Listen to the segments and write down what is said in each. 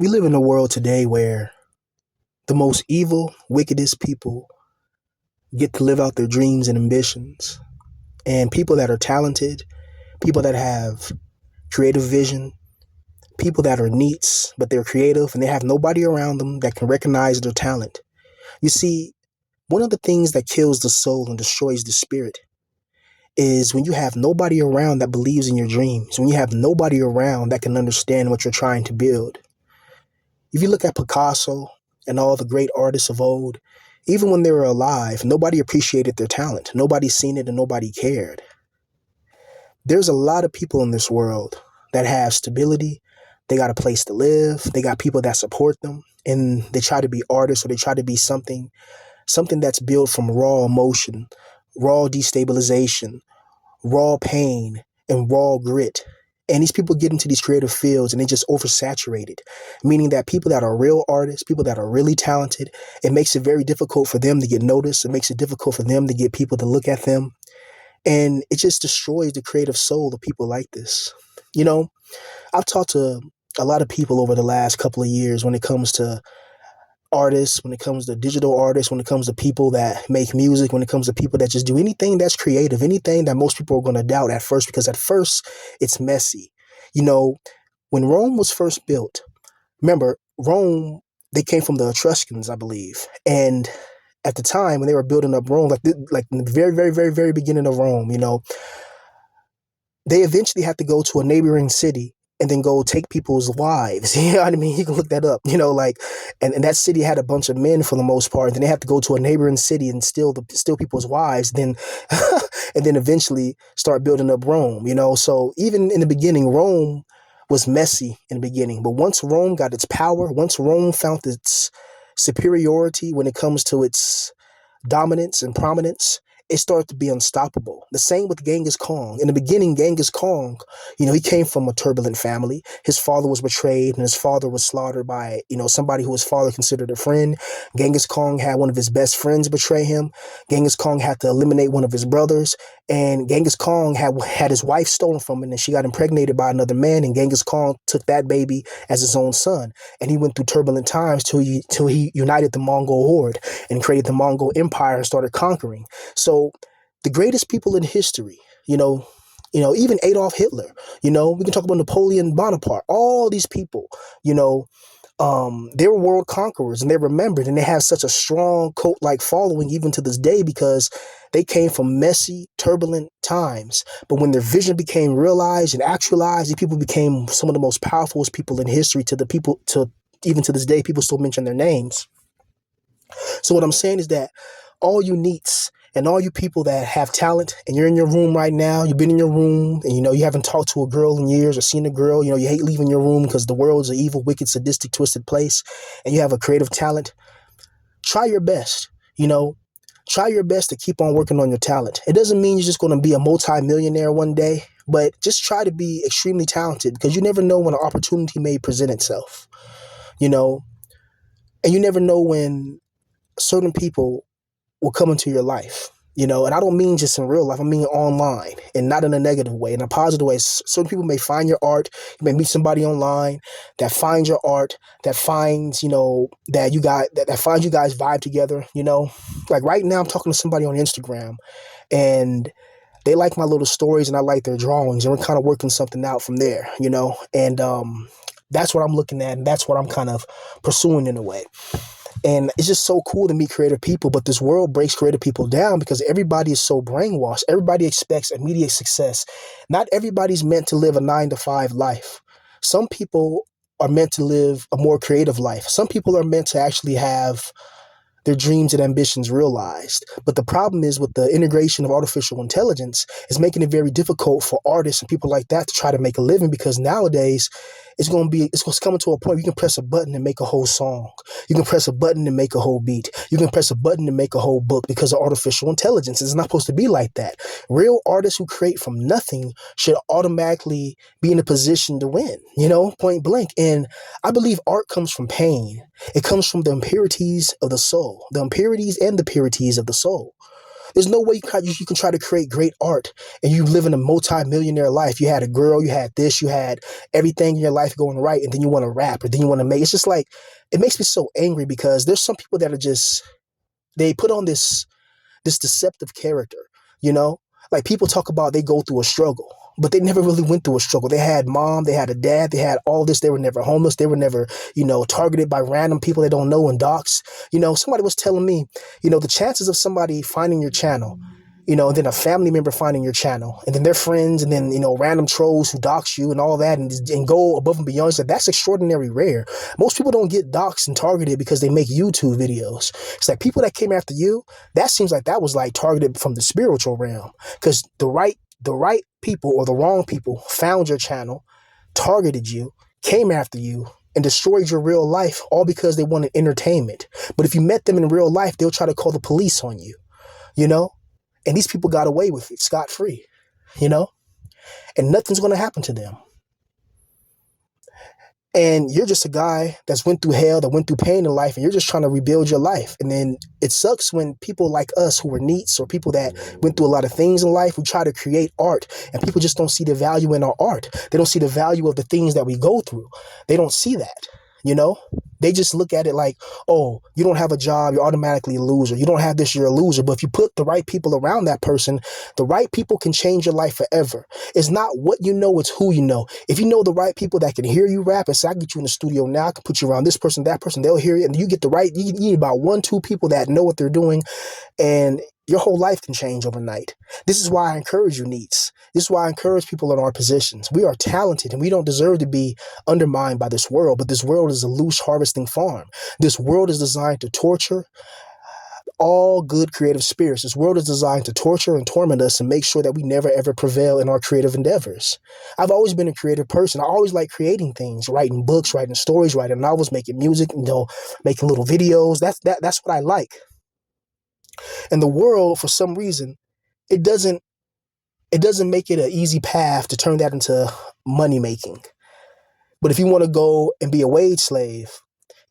We live in a world today where the most evil, wickedest people get to live out their dreams and ambitions. And people that are talented, people that have creative vision, people that are neats, but they're creative and they have nobody around them that can recognize their talent. You see, one of the things that kills the soul and destroys the spirit is when you have nobody around that believes in your dreams, when you have nobody around that can understand what you're trying to build. If you look at Picasso and all the great artists of old, even when they were alive, nobody appreciated their talent. Nobody seen it and nobody cared. There's a lot of people in this world that have stability. They got a place to live. They got people that support them. And they try to be artists or they try to be something that's built from raw emotion, raw destabilization, raw pain, and raw grit. And these people get into these creative fields and they just oversaturated, meaning that people that are real artists, people that are really talented, it makes it very difficult for them to get noticed. It makes it difficult for them to get people to look at them. And it just destroys the creative soul of people like this. You know, I've talked to a lot of people over the last couple of years when it comes to artists, when it comes to digital artists, when it comes to people that make music, when it comes to people that just do anything that's creative, anything that most people are going to doubt at first, because at first it's messy. You know, when Rome was first built, remember, Rome, they came from the Etruscans, I believe. And at the time when they were building up Rome, like in the very, very, very, very beginning of Rome, they eventually had to go to a neighboring city and then go take people's wives. You know what I mean? You can look that up, and that city had a bunch of men for the most part. Then they had to go to a neighboring city and steal people's wives, then and then eventually start building up Rome, So even in the beginning, Rome was messy in the beginning. But once Rome got its power, once Rome found its superiority when it comes to its dominance and prominence, it started to be unstoppable. The same with Genghis Khan. In the beginning, Genghis Khan, he came from a turbulent family. His father was betrayed and his father was slaughtered by, somebody who his father considered a friend. Genghis Khan had one of his best friends betray him. Genghis Khan had to eliminate one of his brothers. And Genghis Khan had his wife stolen from him and she got impregnated by another man. And Genghis Khan took that baby as his own son. And he went through turbulent times till he united the Mongol horde and created the Mongol Empire and started conquering. So the greatest people in history, even Adolf Hitler, we can talk about Napoleon Bonaparte, all these people, they were world conquerors and they're remembered and they have such a strong cult-like following even to this day because they came from messy, turbulent times. But when their vision became realized and actualized, these people became some of the most powerful people in history even to this day, people still mention their names. So what I'm saying is that all you neats and all you people that have talent and you're in your room right now, you've been in your room and you haven't talked to a girl in years or seen a girl, you hate leaving your room because the world's an evil, wicked, sadistic, twisted place and you have a creative talent, try your best, try your best to keep on working on your talent. It doesn't mean you're just going to be a multi-millionaire one day, but just try to be extremely talented because you never know when an opportunity may present itself, and you never know when certain people will come into your life, and I don't mean just in real life, I mean online and not in a negative way, in a positive way. Certain people may find your art, you may meet somebody online that finds your art, that finds, that finds you guys vibe together, like right now I'm talking to somebody on Instagram and they like my little stories and I like their drawings and we're kind of working something out from there, and that's what I'm looking at and that's what I'm kind of pursuing in a way. And it's just so cool to meet creative people, but this world breaks creative people down because everybody is so brainwashed. Everybody expects immediate success. Not everybody's meant to live a 9-to-5 life. Some people are meant to live a more creative life. Some people are meant to actually have their dreams and ambitions realized. But the problem is with the integration of artificial intelligence is making it very difficult for artists and people like that to try to make a living because nowadays it's going to come to a point where you can press a button and make a whole song. You can press a button and make a whole beat. You can press a button and make a whole book because of artificial intelligence. It's not supposed to be like that. Real artists who create from nothing should automatically be in a position to win, point blank. And I believe art comes from pain. It comes from the impurities of the soul, the impurities and the purities of the soul. There's no way you can try to create great art and you live in a multi-millionaire life. You had a girl, you had this, you had everything in your life going right, and then you want to rap, or then you want to make. It's just like, it makes me so angry because there's some people that are just, they put on this deceptive character, you know? Like, people talk about they go through a struggle, but they never really went through a struggle. They had mom, they had a dad, they had all this. They were never homeless. They were never, targeted by random people they don't know in docks. Somebody was telling me, the chances of somebody finding your channel, and then a family member finding your channel, and then their friends, and then, random trolls who dox you and all that, and go above and beyond. So that's extraordinarily rare. Most people don't get doxed and targeted because they make YouTube videos. It's like people that came after you, that seems like that was like targeted from the spiritual realm, because the right people or the wrong people found your channel, targeted you, came after you, and destroyed your real life, all because they wanted entertainment. But if you met them in real life, they'll try to call the police on you, and these people got away with it scot-free, and nothing's going to happen to them. And you're just a guy that's went through hell, that went through pain in life, and you're just trying to rebuild your life. And then it sucks when people like us who are neats, or people that went through a lot of things in life, we try to create art, and people just don't see the value in our art. They don't see the value of the things that we go through. They don't see that, They just look at it like, oh, you don't have a job, you're automatically a loser. You don't have this, you're a loser. But if you put the right people around that person, the right people can change your life forever. It's not what you know, it's who you know. If you know the right people that can hear you rap and say, I can get you in the studio now, I can put you around this person, that person, they'll hear you. And you get the right, you need about 1-2 people that know what they're doing, and your whole life can change overnight. This is why I encourage you, neats. This is why I encourage people in our positions. We are talented, and we don't deserve to be undermined by this world, but this world is a loose harvesting farm. This world is designed to torture all good creative spirits. This world is designed to torture and torment us and make sure that we never ever prevail in our creative endeavors. I've always been a creative person. I always like creating things, writing books, writing stories, writing novels, making music, making little videos. That's what I like. And the world, for some reason, it doesn't make it an easy path to turn that into money making. But if you want to go and be a wage slave,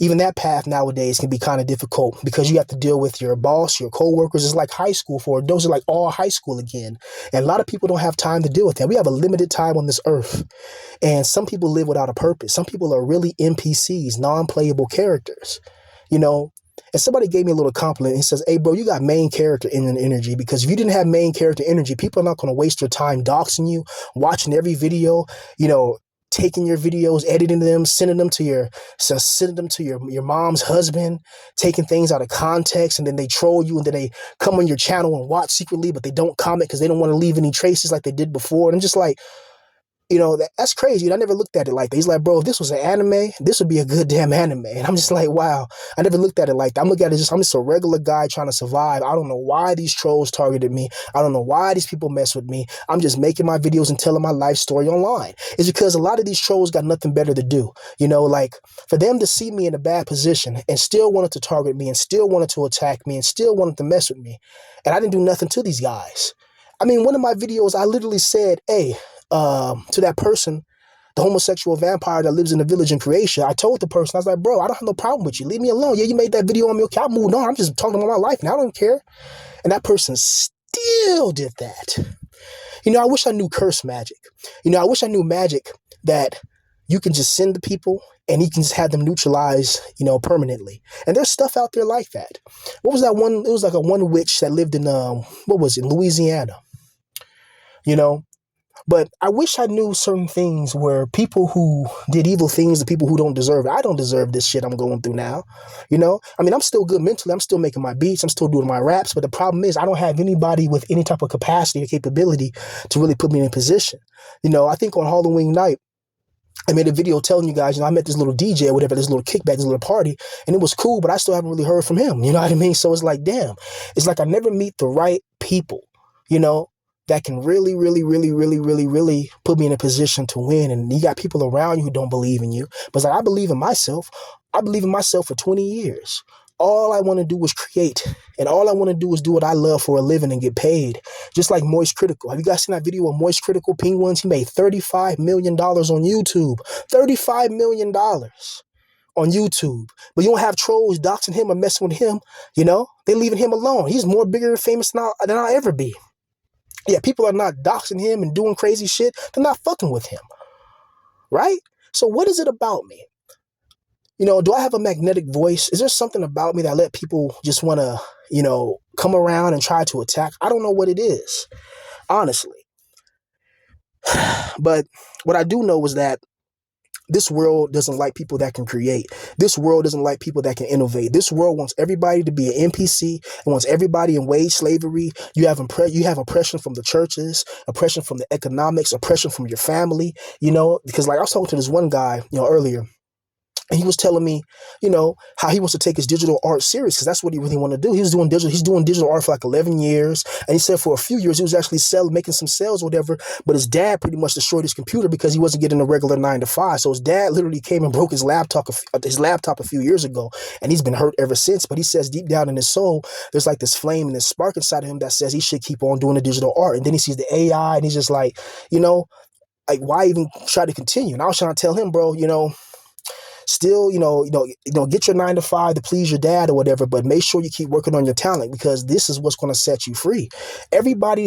even that path nowadays can be kind of difficult, because you have to deal with your boss, your coworkers. It's like high school for those are like all high school again. And a lot of people don't have time to deal with that. We have a limited time on this earth. And some people live without a purpose. Some people are really NPCs, non-playable characters, And somebody gave me a little compliment. He says, hey, bro, you got main character energy, because if you didn't have main character energy, people are not going to waste their time doxing you, watching every video, taking your videos, editing them, sending them to your mom's husband, taking things out of context, and then they troll you, and then they come on your channel and watch secretly, but they don't comment because they don't want to leave any traces like they did before. And I'm just like, that's crazy. And I never looked at it like that. He's like, bro, if this was an anime, this would be a good damn anime. And I'm just like, wow. I never looked at it like that. I'm looking at it I'm just a regular guy trying to survive. I don't know why these trolls targeted me. I don't know why these people mess with me. I'm just making my videos and telling my life story online. It's because a lot of these trolls got nothing better to do. Like, for them to see me in a bad position and still wanted to target me and still wanted to attack me and still wanted to mess with me. And I didn't do nothing to these guys. I mean, one of my videos, I literally said, hey, to that person, the homosexual vampire that lives in the village in Croatia, I told the person, I was like, bro, I don't have no problem with you. Leave me alone. Yeah, you made that video on me. Okay, I moved on. I'm just talking about my life now. I don't care. And that person still did that. I wish I knew curse magic. I wish I knew magic that you can just send to people and you can just have them neutralized, permanently. And there's stuff out there like that. What was that one? It was like a one witch that lived in, Louisiana, But I wish I knew certain things where people who did evil things, the people who don't deserve it. I don't deserve this shit I'm going through now. I mean, I'm still good mentally. I'm still making my beats. I'm still doing my raps. But the problem is I don't have anybody with any type of capacity or capability to really put me in a position. I think on Halloween night, I made a video telling you guys, I met this little DJ or whatever, this little kickback, this little party, and it was cool, but I still haven't really heard from him. You know what I mean? So it's like, damn, it's like I never meet the right people, that can really, really, really, really, really, really put me in a position to win. And you got people around you who don't believe in you. But it's like, I believe in myself. I believe in myself for 20 years. All I want to do is create. And all I want to do is do what I love for a living and get paid. Just like Moist Critical. Have you guys seen that video of Moist Critical Penguins? He made $35 million on YouTube. $35 million. on YouTube. But you don't have trolls doxing him or messing with him. You know, they leaving him alone. He's more bigger and famous than I'll ever be. Yeah, people are not doxing him and doing crazy shit. They're not fucking with him, right? So what is it about me? You know, do I have a magnetic voice? Is there something about me that let people just want to, you know, come around and try to attack? I don't know what it is, honestly. But what I do know is that this world doesn't like people that can create. This world doesn't like people that can innovate. This world wants everybody to be an NPC and wants everybody in wage slavery. You have oppression from the churches, oppression from the economics, oppression from your family, you know, because like I was talking to this one guy, you know, earlier. And he was telling me, you know, how he wants to take his digital art serious because that's what he really want to do. He's doing digital art for like 11 years. And he said for a few years, he was actually making some sales or whatever. But his dad pretty much destroyed his computer because he wasn't getting a regular 9 to 5. So his dad literally came and broke his laptop a few years ago. And he's been hurt ever since. But he says deep down in his soul, there's like this flame and this spark inside of him that says he should keep on doing the digital art. And then he sees the AI and he's just like, you know, like, why even try to continue? And I was trying to tell him, bro, you know, still, get your 9 to 5 to please your dad or whatever, but make sure you keep working on your talent because this is what's going to set you free. Everybody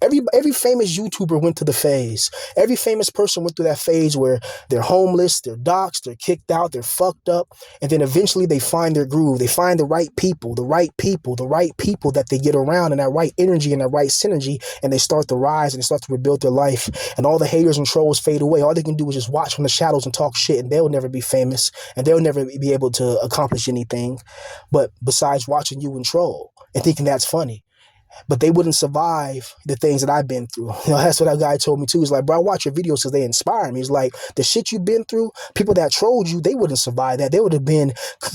every famous YouTuber went to the phase. Every famous person went through that phase where they're homeless, they're doxxed, they're kicked out, they're fucked up, and then eventually they find their groove. They find the right people that they get around and that right energy and that right synergy, and they start to rise and they start to rebuild their life. And all the haters and trolls fade away. All they can do is just watch from the shadows and talk shit, and they'll never be famous and they'll never be able to accomplish anything but besides watching you and troll and thinking that's funny. But they wouldn't survive the things that I've been through. You know, that's what that guy told me too. He's like, bro, I watch your videos because they inspire me. He's like, the shit you've been through, people that trolled you, they wouldn't survive that. They would have been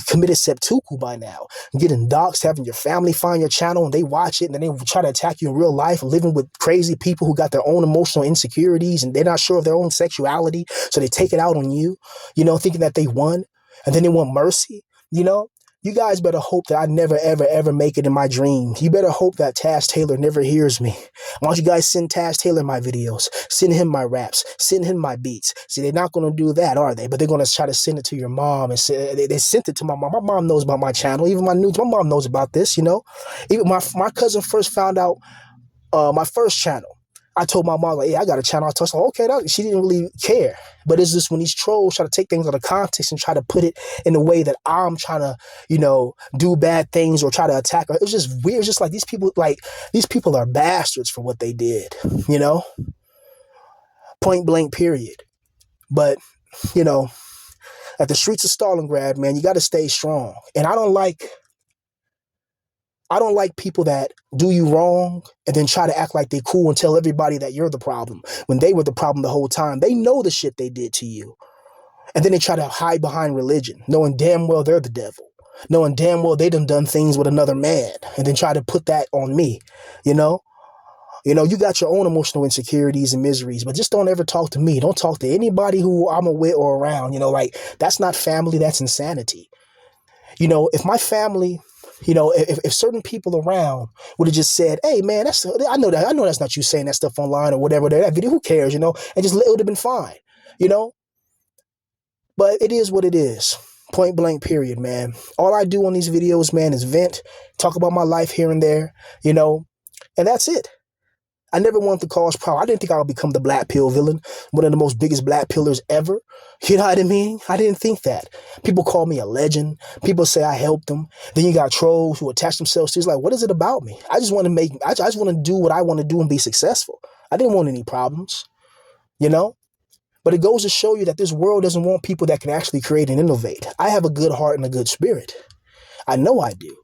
committed seppuku by now. Getting doxxed, having your family find your channel and they watch it and then they try to attack you in real life, living with crazy people who got their own emotional insecurities and they're not sure of their own sexuality. So they take it out on you, you know, thinking that they won and then they want mercy, you know. You guys better hope that I never, ever, ever make it in my dreams. You better hope that Taz Taylor never hears me. Why don't you guys send Taz Taylor my videos? Send him my raps. Send him my beats. See, they're not going to do that, are they? But they're going to try to send it to your mom. And they sent it to my mom. My mom knows about my channel. Even my mom knows about this, you know. Even my cousin first found out my first channel. I told my mom, like, yeah, I got a channel. I told her, okay, she didn't really care. But it's just when these trolls try to take things out of context and try to put it in a way that I'm trying to, you know, do bad things or try to attack her. It was just weird. It's just like these people are bastards for what they did, you know? Point blank, period. But, you know, at the streets of Stalingrad, man, you got to stay strong. And I don't like people that do you wrong and then try to act like they cool and tell everybody that you're the problem when they were the problem the whole time. They know the shit they did to you. And then they try to hide behind religion, knowing damn well they're the devil, knowing damn well they done things with another man and then try to put that on me, you know? You know, you got your own emotional insecurities and miseries, but just don't ever talk to me. Don't talk to anybody who I'm with or around, you know, like that's not family, that's insanity. You know, if my family... You know, if certain people around would have just said, hey, man, I know that's not you saying that stuff online or whatever, that video, who cares, you know, and just it would have been fine, you know. But it is what it is. Point blank, period, man. All I do on these videos, man, is vent, talk about my life here and there, you know, and that's it. I never wanted to cause problems. I didn't think I would become the black pill villain, one of the most biggest black pillars ever. You know what I mean? I didn't think that. People call me a legend. People say I helped them. Then you got trolls who attach themselves to it. It's like, what is it about me? I just want to do what I want to do and be successful. I didn't want any problems, you know? But it goes to show you that this world doesn't want people that can actually create and innovate. I have a good heart and a good spirit. I know I do.